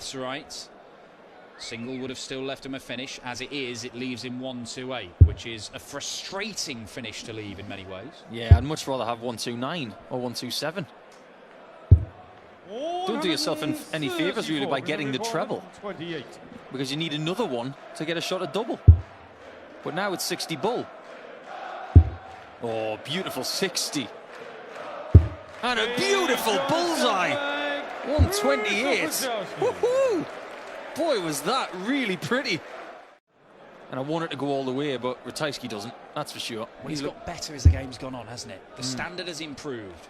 maths right, single would have still left him a finish. As it is, it leaves him 1-2-8, which is a frustrating finish to leave in many ways. Yeah, I'd much rather have 1-2-9 or 1-2-7. Don't do yourself any favours really by getting the treble, because you need another one to get a shot at double. But now it's 60 bull. Oh, beautiful 60. And a beautiful bullseye. 128. Woohoo! Boy, was that really pretty. And I want it to go all the way, but Ratajski doesn't, that's for sure. Well, he's got better as the game's gone on, hasn't it? The standard has improved.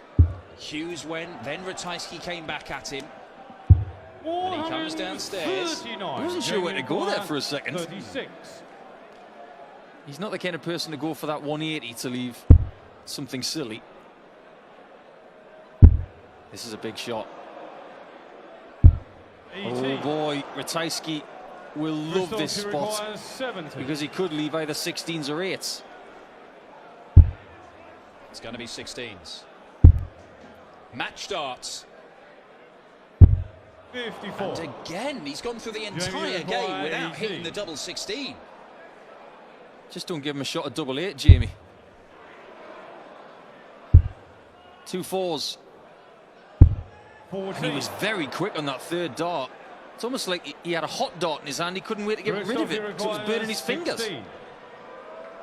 Hughes went, then Ratajski came back at him. And he comes downstairs. I wasn't sure where to go there for a second. 36. He's not the kind of person to go for that 180 to leave something silly. This is a big shot. 80. Oh boy, Ratajski will love this spot because he could leave either 16s or 8s. It's going to be 16s. Match starts. 54. And again, he's gone through the entire game without hitting the double 16. Just don't give him a shot at double 8, Jamie. 2 4s. 14. And he was very quick on that third dart. It's almost like he had a hot dart in his hand. He couldn't wait to get rid of it because it was burning his fingers. 16.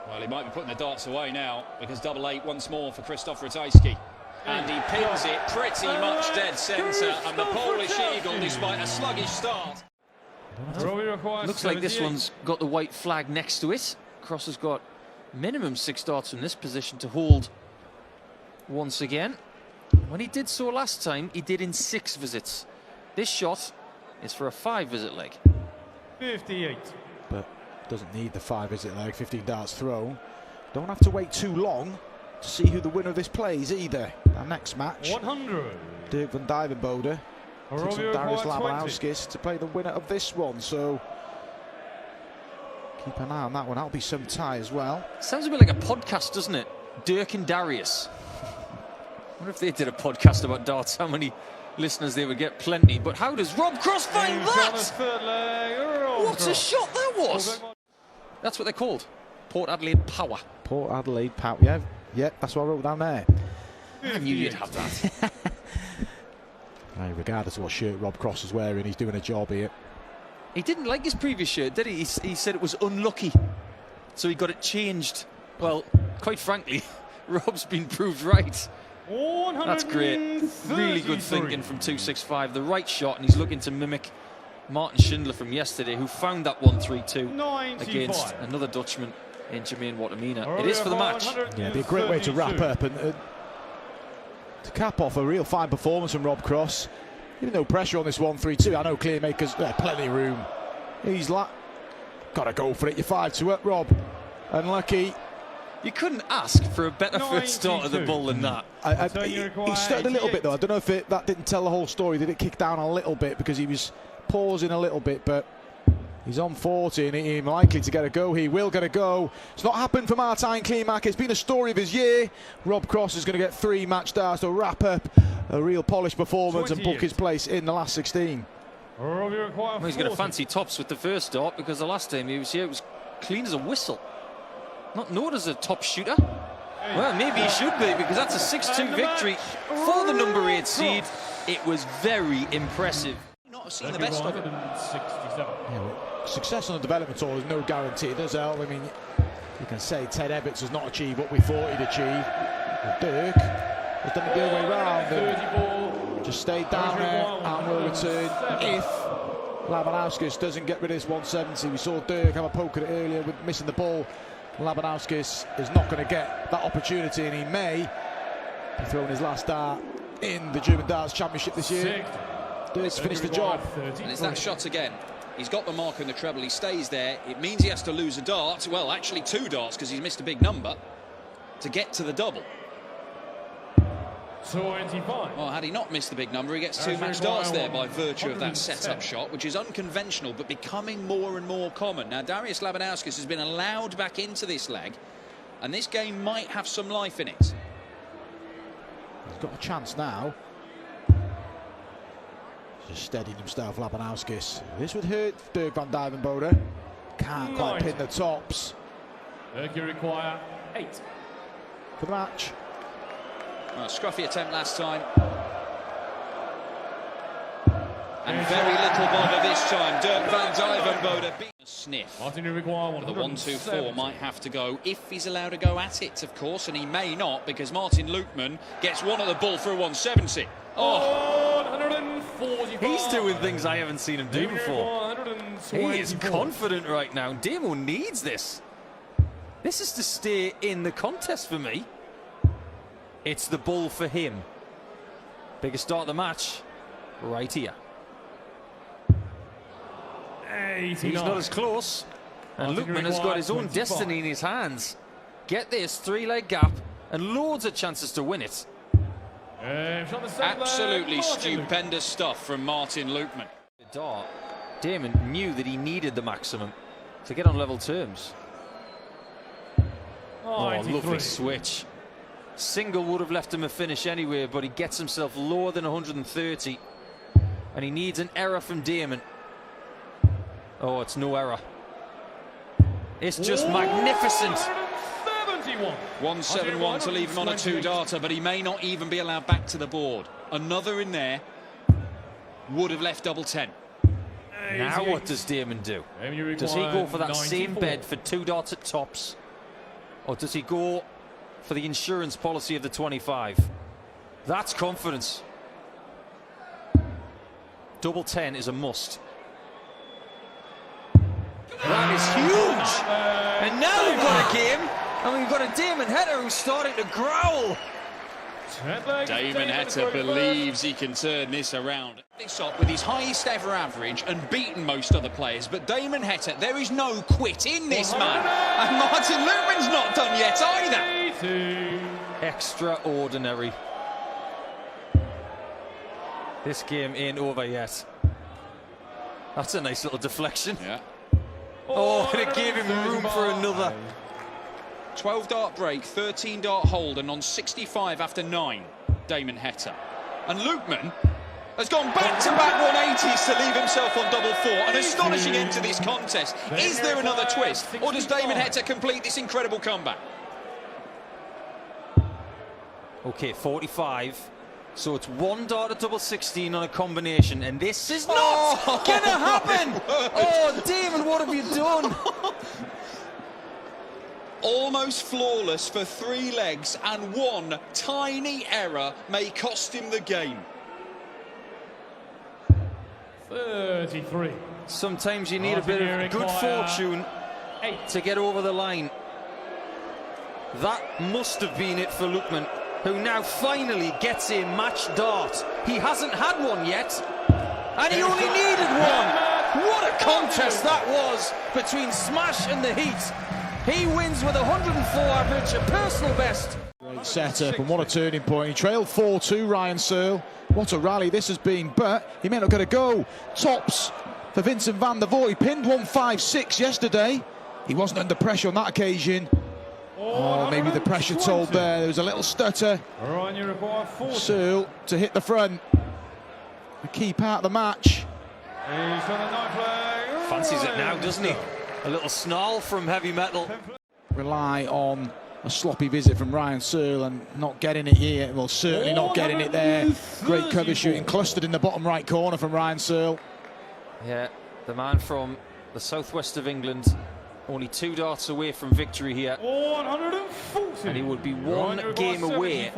Well, he might be putting the darts away now, because double 8 once more for Krzysztof Ratajski. And he pins it pretty much dead centre. And the Polish Eagle, despite a sluggish start. Looks like this one's got the white flag next to it. Cross has got minimum 6 darts from this position to hold once again. When he did so last time, he did in 6 visits. This shot is for a 5-visit leg. 58. But doesn't need the 5-visit leg, 15 darts thrown. Don't have to wait too long to see who the winner of this plays either. Our next match, 100. Bergh van Dijvenbode takes on Daryll Lebanowskis to play the winner of this one. So keep an eye on that one. That'll be some tie as well. Sounds a bit like a podcast, doesn't it? Dirk and Darius. I wonder if they did a podcast about darts, how many listeners they would get. Plenty. But how does Rob Cross find that? What a shot that was! That's what they're called. Port Adelaide Power. Port Adelaide Power. Yeah, that's what I wrote down there. I knew you'd have that. Hey, regardless of what shirt Rob Cross is wearing, he's doing a job here. He didn't like his previous shirt, did he? He said it was unlucky, so he got it changed. Well, quite frankly, Rob's been proved right. That's great. Really good thinking from 265. The right shot, and he's looking to mimic Martin Schindler from yesterday, who found that 1-3-2 against another Dutchman in Jermaine Watermina. It is for the match. Yeah, it'd be a great way to wrap up and to cap off a real fine performance from Rob Cross. Even no pressure on this 1-3-2. I know Clearmaker's plenty of room. He's like, gotta go for it. You're 5-2 up, Rob. Unlucky. You couldn't ask for a better first start of the bull than that. He stuttered a little bit though. I don't know if that didn't tell the whole story. Did it kick down a little bit because he was pausing a little bit, but he's on 40 and he's likely to get a go. He will get a go. It's not happened for Martijn Kleemak. It's been a story of his year. Rob Cross is going to get 3 match darts to wrap up a real polished performance and book his place in the last 16. Well, he's going to fancy tops with the first start, because the last time he was here it was clean as a whistle. Not known as a top shooter. Well, maybe he should be, because that's a 6-2 victory for the number 8 seed. It was very impressive. Not have seen the best of him. Yeah, well, success on the development tour is no guarantee. It does help. I mean, you can say Ted Ebbets has not achieved what we thought he'd achieve. But Bergh has done it the other way round and just stayed down there and will return if Lebanowskis doesn't get rid of this 170. We saw Bergh have a poke at it earlier with missing the ball. Lebanowskis is not going to get that opportunity, and he may be throwing his last dart in the German Darts Championship this year. Bergh's finished the job. And it's that shot again. He's got the mark in the treble. He stays there. It means he has to lose a dart. Well, actually 2 darts, because he's missed a big number to get to the double. 25. Well, had he not missed the big number, he gets 2 match darts there by virtue of that set-up shot, which is unconventional but becoming more and more common. Now, Darius Lebanowskis has been allowed back into this leg, and this game might have some life in it. He's got a chance now. Just steadied himself, Lebanowskis. This would hurt Bergh van Dijvenbode. Can't quite pin the tops. Bergh, you require 8 for the match. Well, scruffy attempt last time. And very little bother this time. Bergh van Dijvenbode beat a sniff. Martin, you require 1. The 1-2-4 might have to go if he's allowed to go at it, of course, and he may not because Martin Loopman gets one at the ball for a 170. Oh, 145. He's doing things I haven't seen him do before. He is confident right now. Demo needs this. This is to stay in the contest for me. It's the ball for him. Biggest start of the match right here. He's not as close. And Loopman has got his own destiny in his hands. Get this, 3-leg gap and loads of chances to win it. Absolutely stupendous stuff from Martin Loopman. Damien knew that he needed the maximum to get on level terms. Oh, lovely switch. Single would have left him a finish anyway, but he gets himself lower than 130. And he needs an error from Damien. Oh, it's no error. It's just magnificent. 171 to leave him on a 2-darter, but he may not even be allowed back to the board. Another in there would have left double 10. Now what does Damien do? Does he go for that same bed for 2 darts at tops? Or does he go for the insurance policy of the 25? That's confidence. Double 10 is a must. That is huge! And now we've got a game, and we've got a Damien Heter who's starting to growl. Damien Heter believes he can turn this around. This up with his highest ever average and beaten most other players, but Damien Heter, there is no quit in this man. And Martin Loopman's not done yet either. Extraordinary. This game ain't over yet. That's a nice little deflection. Yeah. Oh, and it gave him room for another. 12-dart break, 13-dart hold, and on 65 after 9, Damien Heter. And Loopman has gone back-to-back 180s to leave himself on double 4. An astonishing end to this contest. Is there another twist, or does Damien Heter complete this incredible comeback? Okay, 45. So it's 1 dart at double 16 on a combination, and this is not gonna happen! Oh, Damien, what have you done? Almost flawless for 3 legs, and one tiny error may cost him the game. 33. Sometimes you need a bit of good fortune to get over the line. That must have been it for Loopman, who now finally gets a match dart. He hasn't had one yet, and he only needed one. What a contest that was between Smash and the Heat. He wins with 104 average, a personal best. Great setup, and what a turning point. He trailed 4-2, Ryan Searle. What a rally this has been, but he may not get a go. Tops for Vincent van der Voort. He pinned 156 yesterday. He wasn't under pressure on that occasion. Oh, maybe the pressure told there. There was a little stutter. Searle to hit the front. A key part of the match. Fancies it now, doesn't he? A little snarl from Heavy Metal. Rely on a sloppy visit from Ryan Searle and not getting it here. Well, certainly not getting it there. Great cover shooting, clustered in the bottom right corner from Ryan Searle. Yeah, the man from the southwest of England. Only 2 darts away from victory here. 140. And he would be 1 game away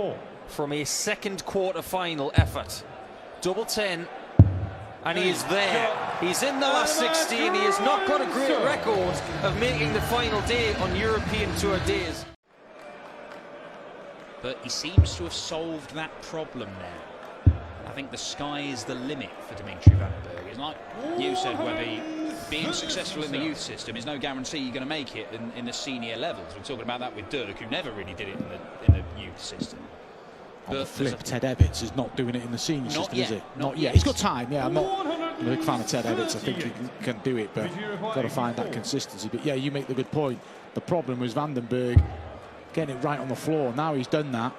from a second quarter-final effort. Double 10, and he is there. He's in the last 16. He has not got a great record of making the final day on European Tour days. But he seems to have solved that problem now. I think the sky is the limit for Dimitri van Bergh. It's like you said, Webby, being successful in the youth system is no guarantee you're going to make it in the senior levels. We're talking about that with Dirk, who never really did it in the youth system. On the flip, Ted Ebbets is not doing it in the senior system, yet, is it? not yet. He's got time, yeah. I'm not a big fan of Ted Ebbets. I think he can do it, but got to find that consistency. But yeah, you make the good point. The problem was Vandenberg getting it right on the floor. Now he's done that.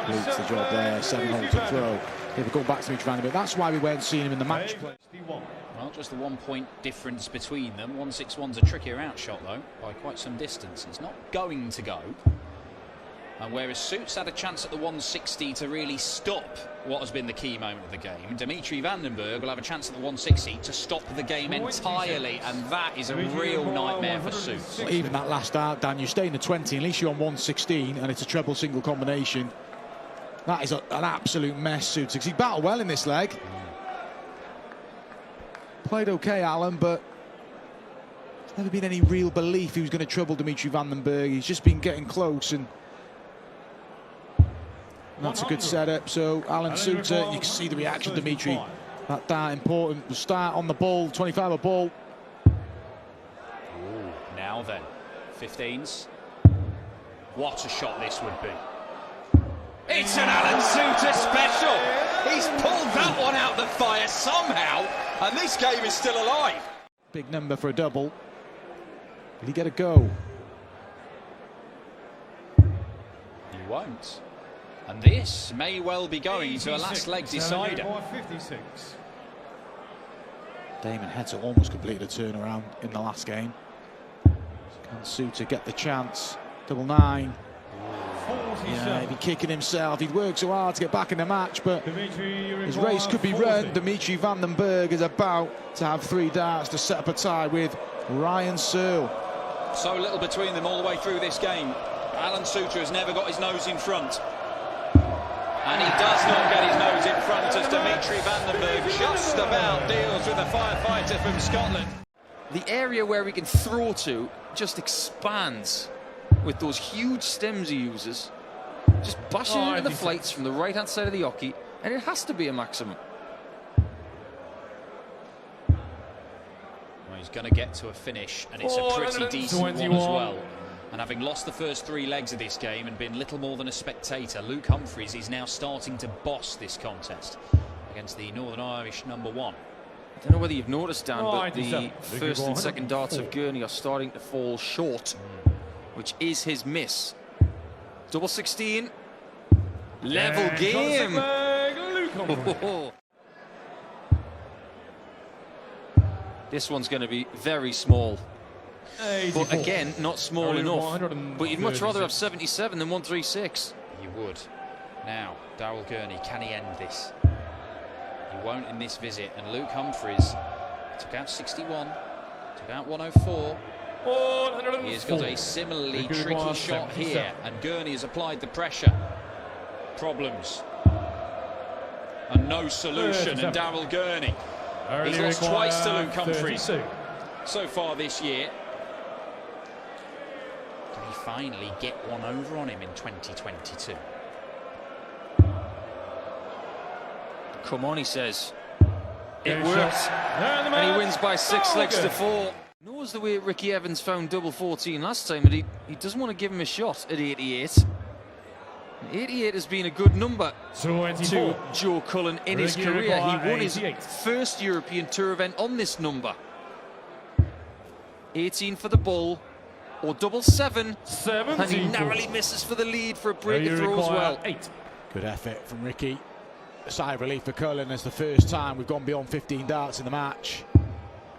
Luke's the the job there. 7-hole to throw. They were going back to each round a bit. That's why we weren't seeing him in the match play. Well, just the 1 point difference between them. 161's a trickier outshot, though, by quite some distance. It's not going to go. And whereas Suits had a chance at the 160 to really stop what has been the key moment of the game, Dimitri van den Bergh will have a chance at the 160 to stop the game entirely, and that is a real nightmare for Suits. Well, even that last dart, Dan, you stay in the 20, at least you're on 116, and it's a treble single combination. That is an absolute mess, Suter, because he battled well in this leg. Played okay, Alan, but there's never been any real belief he was going to trouble Dimitri van den Bergh. He's just been getting close, and that's a good setup. So Alan Suter, you can see the reaction, Dimitri. That dart important. The start on the ball, 25 a ball. Ooh, now then, 15s. What a shot this would be. It's an Alan Suter special. He's pulled that one out the fire somehow, and this game is still alive. Big number for a double. Will he get a go? He won't. And this may well be going to a last leg decider. Damien Heter almost completed a turnaround in the last game. Can Suter get the chance? 9-9. Yeah, he'd be kicking himself. He'd worked so hard to get back in the match, but his race could be run. Dimitri van den Bergh is about to have 3 darts to set up a tie with Ryan Searle. So little between them all the way through this game. Alan Suter has never got his nose in front. And he does not get his nose in front as Dimitri van den Bergh just about deals with a firefighter from Scotland. The area where he can throw to just expands with those huge stems he uses. Just bashing into the flights from the right-hand side of the hockey, and it has to be a maximum. Well, he's going to get to a finish, and it's a pretty decent one as well. And having lost the first 3 legs of this game and been little more than a spectator, Luke Humphries is now starting to boss this contest against the Northern Irish #1. I don't know whether you've noticed, Dan, but the first and second darts of Gurney are starting to fall short, which is his miss. Double 16. Level game. This one's going to be very small. But again, not small enough. But you'd much rather have 77 than 136. You would. Now, Daryl Gurney, can he end this? He won't in this visit. And Luke Humphries took out 61, took out 104. He has got a similarly tricky shot here, and Gurney has applied the pressure. Problems. And no solution, and Daryl Gurney. He's lost twice to Luke Humphries so far this year. Can he finally get one over on him in 2022? Come on, he says. It worked. And he wins by 6 legs to 4. Knows the way Ricky Evans found double 14 last time, but he doesn't want to give him a shot at 88. 88 has been a good number to Joe Cullen in his career. He won his first European Tour event on this number. 18 for the bull, or double 7, and he narrowly misses for the lead for a breaker throw as well. 8. Good effort from Ricky. A sigh of relief for Cullen as the first time we've gone beyond 15 darts in the match.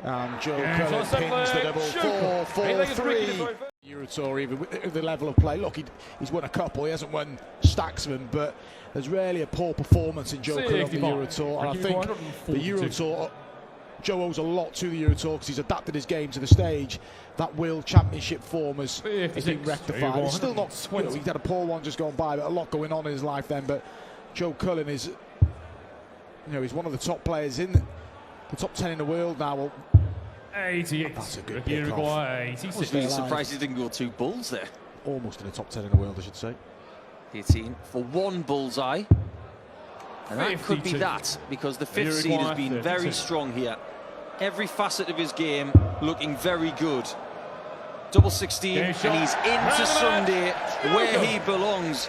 And Joe Cullen pins the double 4-4-3. Euro Tour, even with the level of play. Look, he's won a couple, he hasn't won stacks of them, but there's rarely a poor performance in Joe Cullen on the Euro Tour. And I think the Euro Tour, Joe owes a lot to the Euro Tour because he's adapted his game to the stage. That World Championship form has been rectified. It's still not, you know, he's had a poor one just gone by, but a lot going on in his life then. But Joe Cullen is, you know, he's one of the top players in the top 10 in the world now. Well, 88. that's a good pick off. I was really surprised he didn't go 2 bulls there. Almost in the top 10 in the world, I should say. 18 for 1 bullseye. And that could be that, because the 5th seed has been very strong here. Every facet of his game looking very good. Double 16, and he's into Sunday where he belongs.